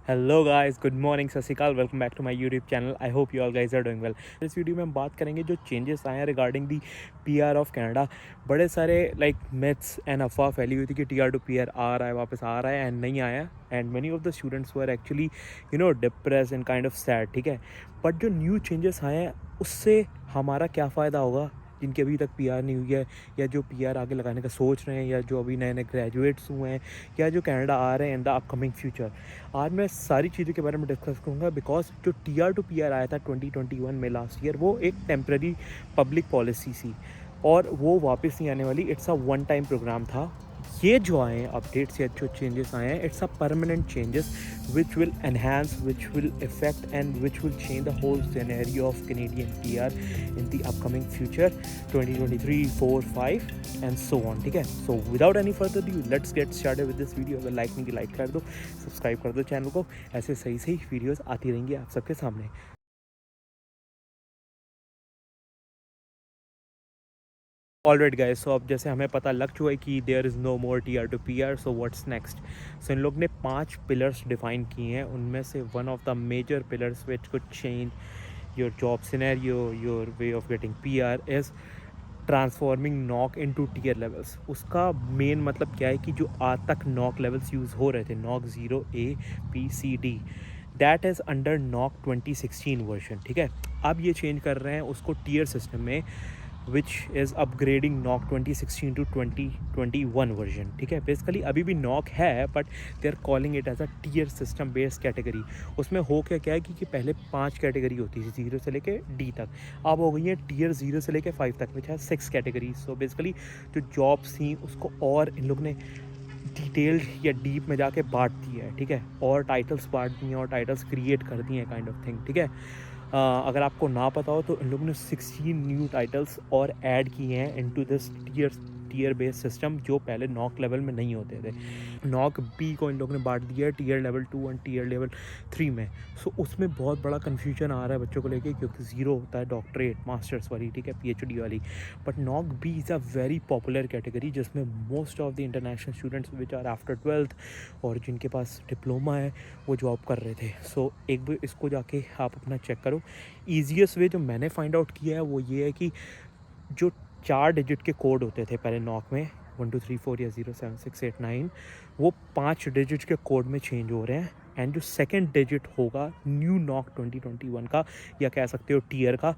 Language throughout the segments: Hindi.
Hello guys, good morning, Sat Sri Akal, welcome back to my YouTube channel. I hope you all guys are doing well. इस वीडियो में हम बात करेंगे जो चेंजेस आए हैं regarding the PR of Canada. बड़े सारे मिथ्स एंड अफवाह फैली हुई थी कि टीआर टू पीआर आ रहा है, वापस आ रहा है, एंड नहीं आया। And many of the students were actually depress and kind of sad, ठीक है। बट जो न्यू चेंजेस आए हैं उससे हमारा क्या फ़ायदा होगा, जिनकी अभी तक पीआर नहीं हुई है, या जो पीआर आगे लगाने का सोच रहे हैं, या जो अभी नए नए ग्रेजुएट्स हुए हैं, या जो कनाडा आ रहे हैं इन द अपकमिंग फ्यूचर। आज मैं सारी चीज़ों के बारे में डिस्कस करूँगा, बिकॉज जो टीआर टू पीआर आया था 2021 में लास्ट ईयर, वो एक टेम्प्रेरी पब्लिक पॉलिसी थी और वो वापस नहीं आने वाली। It's a one time programme था। ये जो आए हैं अपडेट्स या जो चेंजेस आए हैं, it's a permanent changes which will enhance, which will affect, and which will change the whole scenario of Canadian PR in the upcoming future 2023, 4, 5 and so on, ठीक है। So without any further ado, let's get started with this video। अगर लाइक नहीं की लाइक कर दो, सब्सक्राइब कर दो चैनल को, ऐसे सही सही वीडियोस आती रहेंगी आप सबके सामने। ऑलराइट गाइस, सो अब जैसे हमें पता लग चुका है कि there is no more TR to PR, so what's next. So इन लोग ने 5 पिलर्स डिफाइन किए हैं। उनमें से one of the major pillars which could change your job scenario, your way of getting PR is transforming NOC into tier levels. उसका मेन मतलब क्या है कि जो आज तक नॉक लेवल्स यूज़ हो रहे थे, NOC 0 A B C D, that is under NOC 2016 version, ठीक है। अब ये चेंज कर रहे हैं उसको टीयर सिस्टम में, which is upgrading NOC 2016 to 2021 version, ठीक है। बेसिकली अभी भी NOC है, but they are calling it as a tier system based category. उसमें हो क्या है कि पहले 5 कैटेगरी होती थी 0 से लेके D तक, अब हो गई है टीयर 0 से लेके 5 तक, विच है 6 कैटेगरी। सो बेसिकली जो जॉब्स थी उसको और इन लोग ने डिटेल्ड या डीप में जाके बांट दिया है, ठीक है, और टाइटल्स बांट दिए हैं और टाइटल्स क्रिएट कर दिए हैं, काइंड ऑफ थिंग, ठीक है। अगर आपको ना पता हो तो इन लोगों ने 16 न्यू टाइटल्स और ऐड किए हैं into this tier based system, जो पहले नॉक लेवल में नहीं होते थे। नॉक बी को इन लोगों ने बांट दिया है टीयर लेवल 2 और टीयर लेवल 3 में। सो उसमें बहुत बड़ा कन्फ्यूजन आ रहा है बच्चों को लेके, क्योंकि 0 होता है डॉक्टरेट मास्टर्स वाली, ठीक है, पीएचडी वाली। But NOC B is a very popular category, जिसमें most of the international students which are after 12th और जिनके पास डिप्लोमा है वो जॉब कर रहे थे। सो एक बार इसको जाके आप अपना चेक करो। ईजीएस्ट वे जो मैंने फाइंड आउट किया है वो ये है कि जो 4 डिजिट के कोड होते थे पहले नॉक में, 1 2 3 4 या 0 7 6 8 9, वो 5 डिजिट के कोड में चेंज हो रहे हैं। एंड जो सेकंड डिजिट होगा न्यू नॉक 2021 का, या कह सकते हो टीयर का,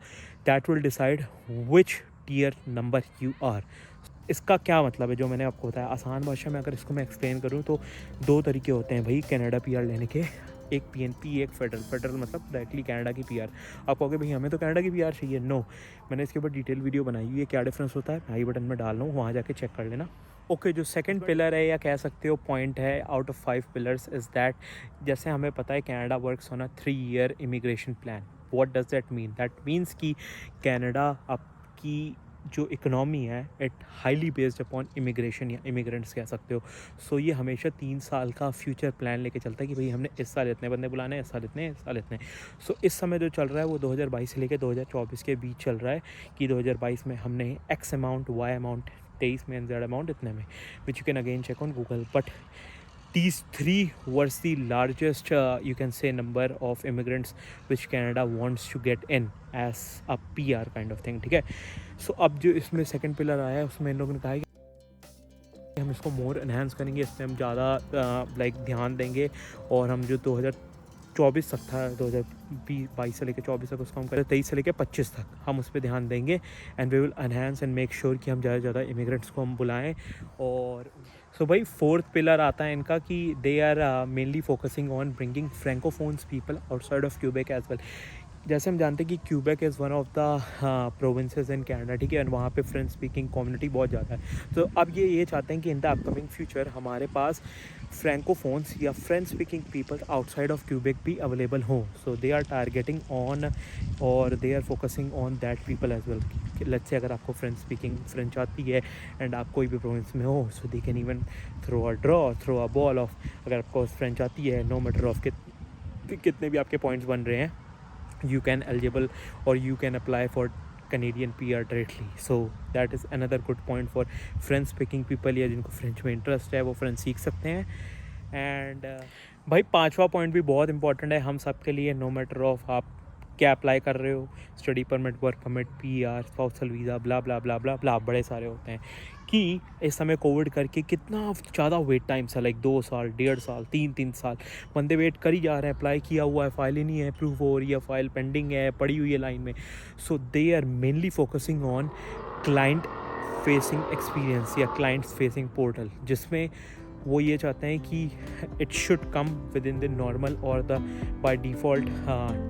that will decide which tier number you are. इसका क्या मतलब है, जो मैंने आपको बताया आसान भाषा में अगर इसको मैं एक्सप्लेन करूँ तो 2 तरीके होते हैं भाई कनाडा पीआर लेने के। एक पीएनपी, एक फेडरल मतलब डायरेक्टली कनाडा की पीआर। आप कहोगे भाई हमें तो कनाडा की पीआर चाहिए। नो, मैंने इसके ऊपर डिटेल वीडियो बनाई हुई है, क्या डिफरेंस होता है आई बटन में डाल रहा हूँ, वहाँ जाके चेक कर लेना। ओके, जो सेकंड पिलर है या कह सकते हो पॉइंट है out of 5 pillars is that, जैसे हमें पता है Canada works on a 3-year immigration plan. What does that mean? That means कि कनाडा आपकी जो इकोनॉमी है it highly based upon immigration या इमिग्रेंट्स कह सकते हो। सो ये हमेशा 3 साल का फ्यूचर प्लान लेके चलता है कि भाई हमने इस साल इतने बंदे बुलाने हैं, इस साल इतने, इस साल इतने। सो इस समय जो चल रहा है वो 2022 से लेकर 2024 के बीच चल रहा है कि 2022 में हमने एक्स अमाउंट, वाई अमाउंट, 23 में जेड अमाउंट इतने में, which you can again check on Google. But these three was the largest, you can say, number of immigrants which Canada wants to get in as a PR kind of thing, ठीक है। सो अब जो इसमें सेकंड पिलर आया है उसमें इन लोगों ने कहा है कि हम इसको मोर एनहांस करेंगे, इस पर हम ज़्यादा ध्यान देंगे, और हम जो 2024 तक था, 2022 से लेकर 24 तक उसको हम करें, 23 से लेकर 25 तक हम उस पर ध्यान देंगे। And we will enhance and make sure कि हम ज़्यादा से ज़्यादा इमिग्रेंट्स को हम बुलाएं। और सो भाई फोर्थ पिलर आता है इनका कि they are mainly focusing on bringing francophones people outside of Quebec as well. जैसे हम जानते हैं कि Quebec is one of the provinces in Canada, ठीक है, और वहाँ पे फ्रेंच स्पीकिंग कम्युनिटी बहुत ज़्यादा है। तो अब ये चाहते हैं कि इन द अपकमिंग फ्यूचर हमारे पास फ्रेंकोफोन्स या French speaking people outside of Quebec भी अवेलेबल हों। So they are targeting on, और they are focusing on that people as well. Let's say अगर आपको फ्रेंच स्पीकिंग फ्रेंच आती है एंड आप कोई भी प्रोविंस में हो, so they can even throw a draw, throw a ball off. अगर आपको फ्रेंच आती है, नो मैटर ऑफ कितने भी आपके पॉइंट्स बन रहे हैं, you can eligible or you can apply for Canadian PR directly. So that is another good point for French speaking people, या जिनको फ्रेंच में इंटरेस्ट है वो फ्रेंच सीख सकते हैं। एंड भाई पांचवा पॉइंट भी बहुत इंपॉर्टेंट है हम सब के लिए, नो मैटर ऑफ आप क्या अप्लाई कर रहे हो, study permit, work permit, PR, spousal visa, blah blah blah blah blah, बड़े सारे होते हैं कि इस समय कोविड करके कितना ज़्यादा वेट टाइम था, लाइक 2 साल, 1.5 साल, 3 साल बंदे वेट कर ही जा रहे हैं, अप्लाई किया हुआ है, फाइल ही नहीं है, अप्रूव हो रही है, फाइल पेंडिंग है, पड़ी हुई है लाइन में. So they are mainly focusing on client facing experience या क्लाइंट्स फेसिंग पोर्टल, जिसमें वो ये चाहते हैं कि it should come within the normal or the by default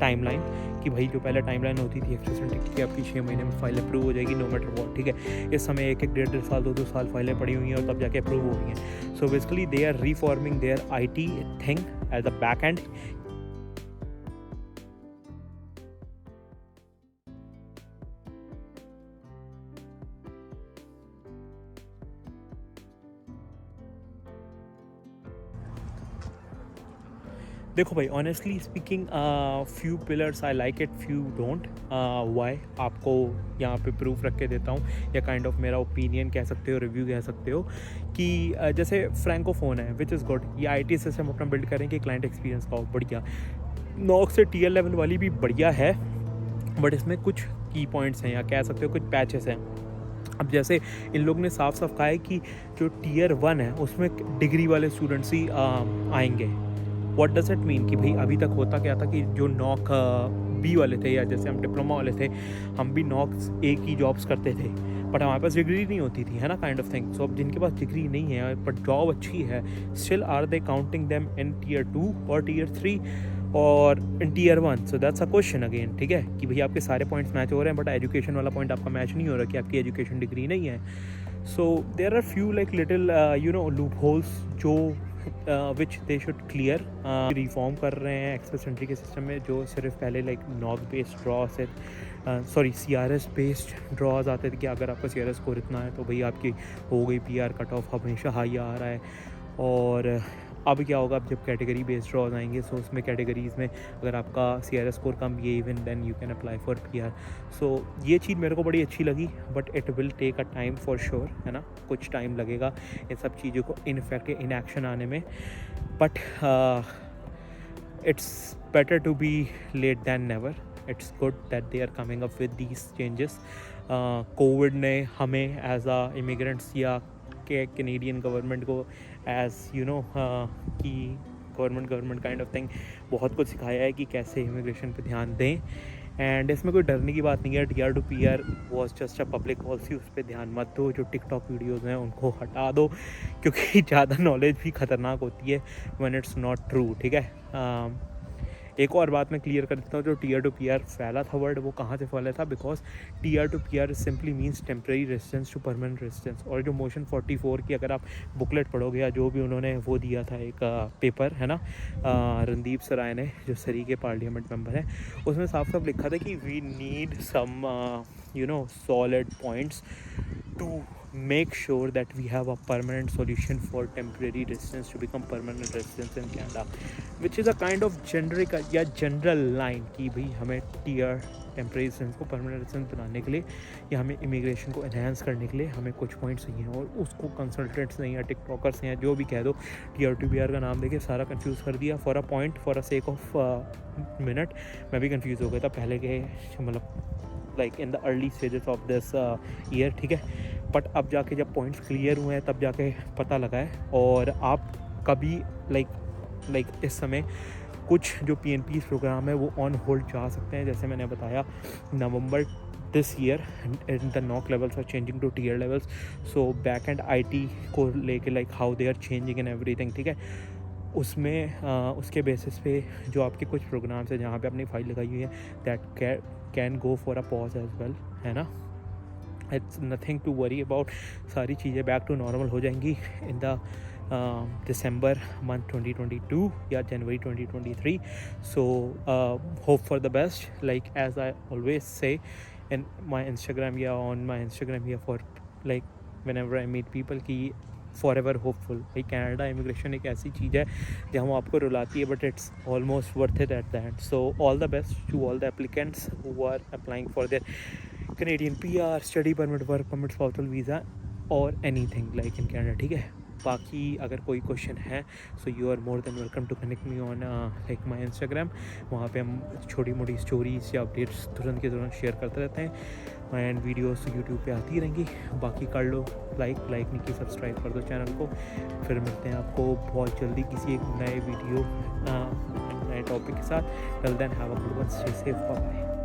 timeline, कि भाई जो पहले टाइमलाइन होती थी एक्सप्रेस की आपकी 6 महीने में फाइल अप्रूव हो जाएगी नो मैटर व्हाट, ठीक है. इस समय 1-1, 1.5 साल, 2-2 साल फाइलें पड़ी हुई हैं और तब जाके अप्रूव हो रही हैं. So basically they are reforming their IT thing as a back end. देखो भाई, honestly speaking few pillars I like it, few don't. Why, आपको यहाँ पे प्रूफ रख के देता हूँ, या काइंड ऑफ मेरा ओपिनियन कह सकते हो, रिव्यू कह सकते हो कि जैसे फ्रैंकोफोन है विच इज़ गुड, ये IT सिस्टम अपना बिल्ड करेंगे, क्लाइंट एक्सपीरियंस का बढ़िया. नॉक से टीयर लेवल वाली भी बढ़िया है, बट इसमें कुछ की पॉइंट्स हैं या कह सकते हो कुछ पैचेस हैं. अब जैसे इन लोग ने साफ साफ कहा है कि जो टीयर 1 है उसमें डिग्री वाले स्टूडेंट्स ही आएंगे. व्हाट डज इट मीन कि भाई अभी तक होता क्या था कि जो नॉक बी वाले थे या जैसे हम डिप्लोमा वाले थे, हम भी नॉक ए की जॉब्स करते थे, बट हमारे पास डिग्री नहीं होती थी, है ना, काइंड ऑफ थिंग. सो अब जिनके पास डिग्री नहीं है बट जॉब अच्छी है, still are they counting them in tier 2 और टीयर 3 और in tier 1. So that's a question again, ठीक है, कि भैया आपके सारे पॉइंट्स मैच हो रहे हैं बट एजुकेशन वाला पॉइंट आपका मैच नहीं हो रहा कि आपकी एजुकेशन डिग्री नहीं है. So there are few like little loopholes जो which they should clear. Reform कर रहे हैं एक्सप्रेस एंट्री के सिस्टम में, जो सिर्फ पहले लाइक नॉक बेस्ड ड्रॉ से CRS बेस्ड ड्रॉज आते थे कि अगर आपका CRS स्कोर इतना है तो भाई आपकी हो गई PR कट ऑफ हमेशा हाई आ रहा है. और अब क्या होगा, अब जब कैटेगरी बेस्ड ड्रॉज आएंगे, सो उसमें कैटेगरीज़ में अगर आपका CRS स्कोर कम ये even then you can apply for PR. सो ये चीज़ मेरे को बड़ी अच्छी लगी, but it will take a time for sure, है ना, कुछ टाइम लगेगा इन सब चीज़ों को इन इफेक्ट इन एक्शन आने में. But it's better to be late than never. It's good that they are coming up with these changes. COVID ने हमें एज अ इमिग्रेंट्स या के कैनेडियन गवर्नमेंट को एज कि गवर्नमेंट काइंड ऑफ थिंग बहुत कुछ सिखाया है कि कैसे इमिग्रेशन पे ध्यान दें. एंड इसमें कोई डरने की बात नहीं है. TR to PR was just a public policy, उस पर ध्यान मत दो. जो टिकटॉक वीडियोज़ हैं उनको हटा दो, क्योंकि ज़्यादा नॉलेज भी ख़तरनाक होती है व्हेन इट्स नॉट ट्रू, ठीक है. एक और बात मैं क्लियर कर देता हूँ, जो TR to PR फैला था वर्ड, वो कहाँ से फैला था, because TR to PR simply means temporary residence to permanent residence. और जो मोशन 44 की अगर आप बुकलेट पढ़ोगे या जो भी उन्होंने वो दिया था एक पेपर, है ना, रणदीप सराय ने, जो सरी के पार्लियामेंट मेंबर हैं, उसमें साफ साफ लिखा था कि we need some solid points to make sure that we have a permanent solution for temporary residents to become permanent residents in Canada, which is a kind of generic या general line कि भाई हमें टेम्प्रेरी रेजिडेंस को परमानेंट रेजिडेंस बनाने के लिए या हमें इमिग्रेशन को एनहांस करने के लिए हमें कुछ पॉइंट्स चाहिए, और उसको कंसल्टेंट्स नहीं या टिकटॉकर्स हैं जो भी कह दो, TR to PR का नाम देके सारा कंफ्यूज कर दिया for a point, for a sake of minute. मैं भी कंफ्यूज हो गया था पहले के, मतलब like in the early stages of this year, ठीक है. बट अब जाके जब पॉइंट्स क्लियर हुए हैं तब जाके पता लगा है. और आप कभी लाइक इस समय कुछ जो PNP प्रोग्राम है वो ऑन होल्ड जा सकते हैं. जैसे मैंने बताया, November this year in the NOC levels are changing to tier levels. So back end IT को लेके like how they are changing in everything, ठीक है. उसमें उसके बेसिस पे जो आपके कुछ प्रोग्राम्स हैं जहाँ पे अपनी फाइल लगाई हुई है, that can go for a pause as well, है ना. It's nothing to worry about. सारी चीज़ें बैक टू नॉर्मल हो जाएंगी इन द दिसंबर मंथ 2022 या जनवरी 2023. So hope for the best, like as I always say in my Instagram या ऑन माई इंस्टाग्राम या for like whenever I meet people की फॉर एवर होपफुल. भाई कनाडा इमिग्रेशन एक ऐसी चीज़ है जो हम आपको रुलाती है, but it's almost worth it at that. So all the best to all the applicants who are applying for their Canadian PR, study permit, work permit, spousal visa और एनीथिंग लाइक इन कैनेडा, ठीक है. बाकी अगर कोई क्वेश्चन है so you are more than welcome to connect me on like my Instagram. वहाँ पे हम छोटी मोटी स्टोरीज या अपडेट्स तुरंत के तुरंत शेयर करते रहते हैं एंड वीडियोस यूट्यूब पे आती रहेंगी। बाकी कर लो लाइक नहीं की सब्सक्राइब कर दो चैनल को। फिर मिलते हैं आपको बहुत जल्दी किसी एक नए वीडियो नए टॉपिक के साथ। Till then have a good one, stay safe, bye.